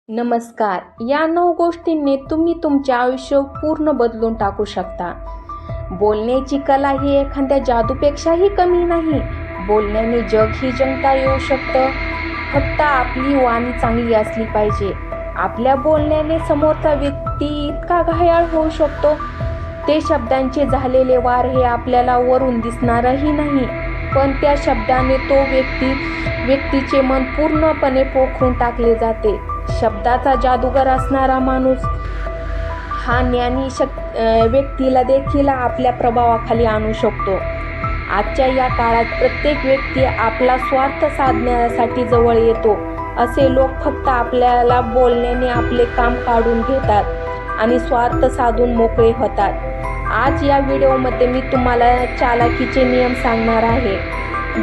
नमस्कार. या 9 गोष्टींनी तुम्ही तुमचे आयुष्य पूर्ण बदलून टाकू शकता. बोलण्याची कला ही एखाद्या जादूपेक्षाही कमी नाही. बोलण्याने जगही जिंकता येऊ शकतं. फक्त आपली वाणी चांगली असली पाहिजे. आपल्या बोलण्याने समोरचा व्यक्ती इतका घायाळ होऊ शकतो. ते शब्दांचे झालेले वार हे आपल्याला वरून दिसणारही नाही, पण त्या शब्दाने तो व्यक्तीचे मन पूर्णपणे पोखरून टाकले जाते. शब्दाचा जादूगार असणारा माणूस हा ज्ञानी व्यक्तीला देखील आपल्या प्रभावाखाली आणू शकतो. आजच्या या काळात प्रत्येक व्यक्ती आपला स्वार्थ साधण्यासाठी जवळ येतो. असे लोक फक्त आपल्याला बोलण्याने आपले काम काढून घेतात आणि स्वार्थ साधून मोकळे होतात. आज या व्हिडिओमध्ये मी तुम्हाला चालाखीचे नियम सांगणार आहे,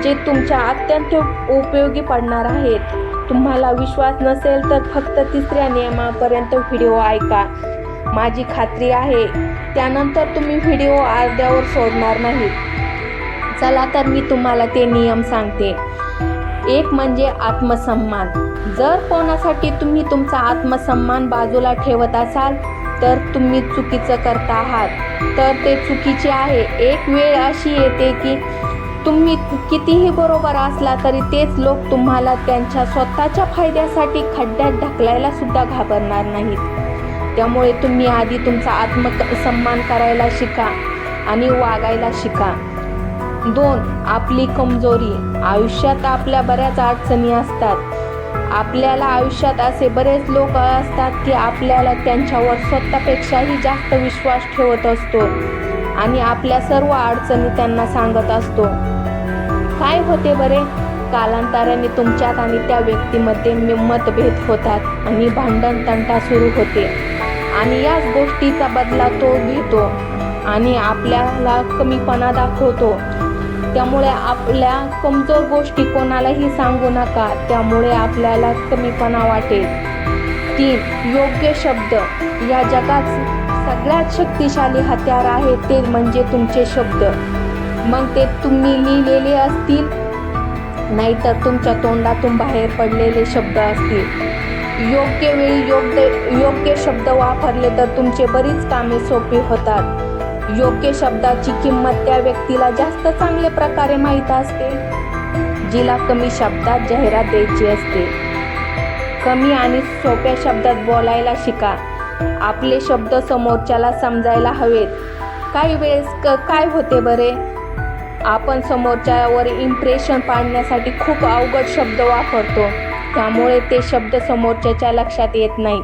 जे तुमच्या अत्यंत उपयोगी पडणार आहेत. तुम्हाला विश्वास नसेल तर फक्त 3ऱ्या नियमापर्यंत व्हिडिओ ऐका. माझी खात्री आहे त्यानंतर तुम्ही व्हिडिओ अर्ध्यावर सोडणार नाही. चला तर मी तुम्हाला ते नियम सांगते. 1 म्हणजे आत्मसन्मान. जर कोणासाठी तुम्ही तुमचा आत्मसन्मान बाजूला ठेवत असाल तर तुम्ही चुकीचं करता आहात. तर ते चुकीचे आहे. एक वेळ अशी येते की तुम्ही कितीही बरोबर असला तरी तेच लोक तुम्हाला त्यांच्या स्वतःच्या फायद्यासाठी खड्ड्यात ढकलायला सुद्धा घाबरणार नाहीत. त्यामुळे तुम्ही आधी तुमचा आत्मसन्मान करायला शिका आणि वागायला शिका. 2 आपली कमजोरी. आयुष्यात आपल्या बऱ्याच अडचणी असतात. आपल्याला आयुष्यात असे बरेच लोक असतात की आपल्याला त्यांच्यावर स्वतःपेक्षाही जास्त विश्वास ठेवत असतो आणि आपल्या सर्व अडचणी त्यांना सांगत असतो. काय होते बरे? कालांतराने तुमच्यात आणि त्या व्यक्तीमध्ये मतभेद होतात आणि भांडण तंटा सुरू होते आणि याच गोष्टीचा बदला तो घेतो आणि आपल्याला कमीपणा दाखवतो. त्यामुळे आपल्या कमजोर गोष्टी कोणालाही सांगू नका, त्यामुळे आपल्याला कमीपणा वाटेल. 3 योग्य शब्द. या जगात सगळ्यात शक्तिशाली हत्यार आहे ते म्हणजे तुमचे शब्द. मग ते तुम्ही लिहिलेले असतील नाहीतर तुमच्या तोंडातून बाहेर पडलेले शब्द असतील. योग्य वेळी योग्य शब्द वापरले तर तुमचे बरीच कामे सोपी होतात. योग्य शब्दाची किंमत त्या व्यक्तीला जास्त चांगल्या प्रकारे माहीत असते जिला कमी शब्दात जाहिरात द्यायची असते. कमी आणि सोप्या शब्दात बोलायला शिका. आपले शब्द समोरच्याला समजायला हवेत. काही वेळेस काय होते बरे, आपण समोरच्यावर इम्प्रेशन पाडण्यासाठी खूप अवघड शब्द वापरतो. त्यामुळे ते शब्द समोरच्याच्या लक्षात येत नाही.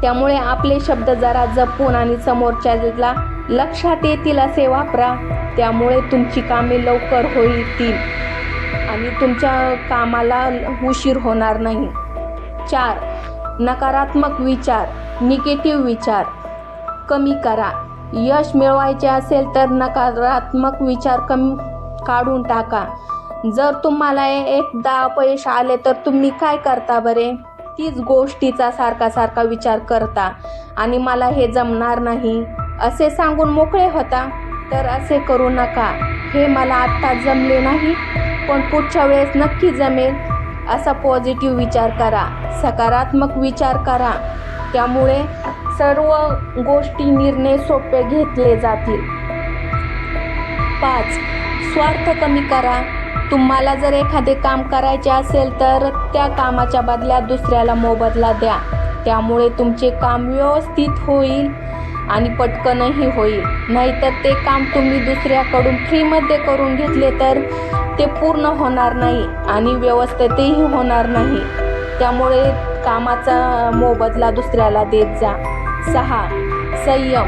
त्यामुळे आपले शब्द जरा जपून आणि समोरच्याला लक्षात येतील असे वापरा. त्यामुळे तुमची कामे लवकर होतील आणि तुमच्या कामाला उशीर होणार नाही. 4 नकारात्मक विचार. निगेटिव्ह विचार कमी करा. यश मिळवायचे असेल तर नकारात्मक विचार काढून टाका. जर तुम्हाला एकदा अपयश आले तर तुम्ही काय करता बरे? तीच गोष्टीचा सारखा विचार करता आणि मला हे जमणार नाही असे सांगून मोकळे होता. तर असे करू नका. हे मला आत्ता जमले नाही पण पुढच्या वेळेस नक्की जमेल असा पॉझिटिव्ह विचार करा. सकारात्मक विचार करा. त्यामुळे सर्व निर्णय सोपे घेतले जातील. 5 स्वार्थ कमी करा. तुम्हाला जर एखादे काम करायचे असेल तर त्या कामाच्या बदल्यात दुसऱ्याला मोबदला द्या. त्यामुळे तुमचे काम व्यवस्थित होईल आणि पटकनही होईल. नाहीतर ते काम तुम्ही दुसऱ्याकडून फ्रीमध्ये करून घेतले तर ते पूर्ण होणार नाही आणि व्यवस्थितही होणार नाही. त्यामुळे कामाचा मोबदला दुसऱ्याला देत जा. 6 संयम.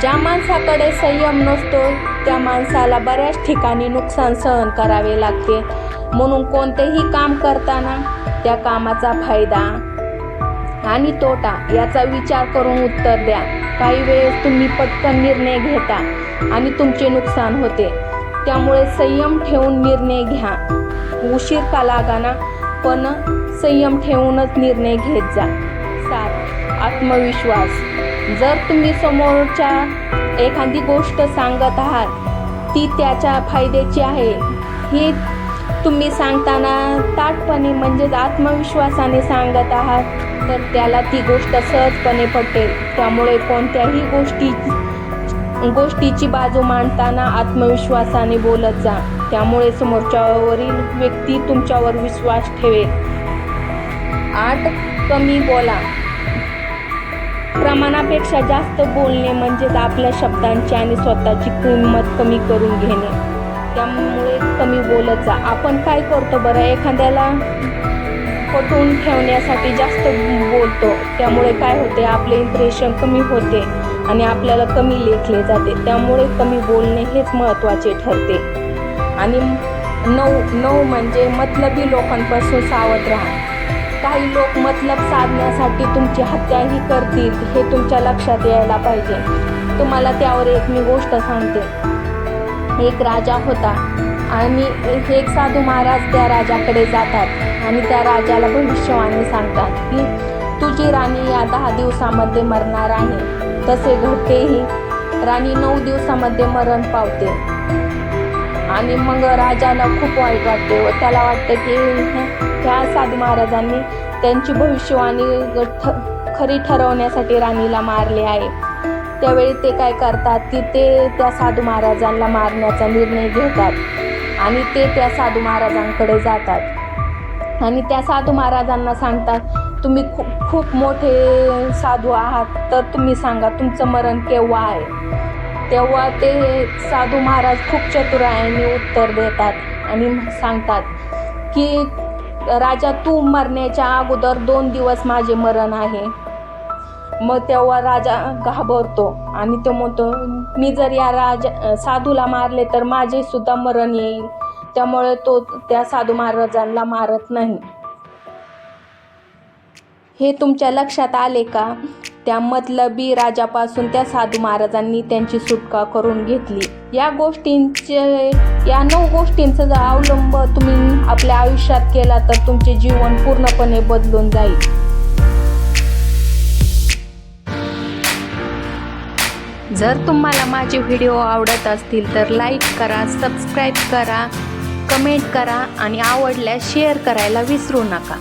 ज्या माणसाकडे संयम नसतो त्या माणसाला बऱ्याच ठिकाणी नुकसान सहन करावे लागते. म्हणून कोणतेही काम करताना त्या कामाचा फायदा आणि तोटा याचा विचार करून उत्तर द्या. काही वेळेस तुम्ही पटकन निर्णय घेता आणि तुमचे नुकसान होते. त्यामुळे संयम ठेवून निर्णय घ्या. उशीर का लागाना पण संयम ठेवूनच निर्णय घेत जा. 7 आत्मविश्वास. जर तुम्ही समोरच्या एखादी गोष्ट सांगत आहात ती त्याच्या फायद्याची आहे तुम्ही सांगताना ताठपणे म्हणजेच आत्मविश्वासाने सांगत आहात तर त्याला ती गोष्ट सहजपणे पटेल. त्यामुळे कोणत्याही गोष्टीची बाजू मांडताना आत्मविश्वासाने बोलत जा. त्यामुळे समोरच्यावरील व्यक्ती तुमच्यावर विश्वास ठेवेल. 8. कमी बोला. प्रमाणापेक्षा जास्त बोलणे म्हणजेच आपल्या शब्दांची आणि स्वतःची किंमत कमी करून घेणे. त्यामुळे कमी बोलत जा. आपण काय करतो बरं, एखाद्याला पटवून ठेवण्यासाठी जास्त बोलतो. त्यामुळे काय होते, आपले इम्प्रेशन कमी होते आणि आपल्याला कमी लेखले जाते. त्यामुळे कमी बोलणे हेच महत्त्वाचे ठरते. आणि 9 म्हणजे मतलबी लोकांपासून सावध राहा. काही लोक मतलब साधण्यासाठी तुमची हत्याही करतील, हे तुमच्या लक्षात यायला पाहिजे. तुम्हाला त्यावर एक मी गोष्ट सांगते. एक राजा होता आणि एक साधू महाराज त्या राजाकडे जातात आणि त्या राजाला भविष्यवाणी सांगतात की तुझी राणी या 10 दिवसामध्ये मरणार आहे. तसे घडतेही. राणी 9 दिवसामध्ये मरण पावते आणि मग राजाला खूप वाईट वाटते व त्याला वाटते की ह्या साधू महाराजांनी त्यांची भविष्यवाणी खरी ठरवण्यासाठी राणीला मारले आहे. त्यावेळी ते काय करतात की ते त्या साधू महाराजांना मारण्याचा निर्णय घेतात आणि ते त्या साधू महाराजांकडे जातात आणि त्या साधू महाराजांना सांगतात, तुम्ही खूप मोठे साधू आहात, तर तुम्ही सांगा तुमचं मरण केव्हा आहे. तेव्हा ते साधू महाराज खूप चतुराईने उत्तर देतात आणि सांगतात की राजा, तू मरण्याच्या अगोदर 2 दिवस माझे मरण आहे. मग तेव्हा राजा घाबरतो आणि तो म्हणतो, मी जर या साधूला मारले तर माझे सुद्धा मरण येईल. त्यामुळे तो त्या साधू महाराजांना मारत नाही. हे तुमच्या लक्षात आले का? त्या मतलबी राजापासून त्या साधू महाराजांनी त्यांची सुटका करून घेतली. या 9 गोष्टींचा जर अवलंब तुम्ही आपल्या आयुष्यात केला तर तुमचे जीवन पूर्णपणे बदलून जाईल. जर तुम्हाला माझे व्हिडिओ आवडत असतील तर लाईक करा, सबस्क्राईब करा, कमेंट करा आणि आवडल्यास शेअर करायला विसरू नका.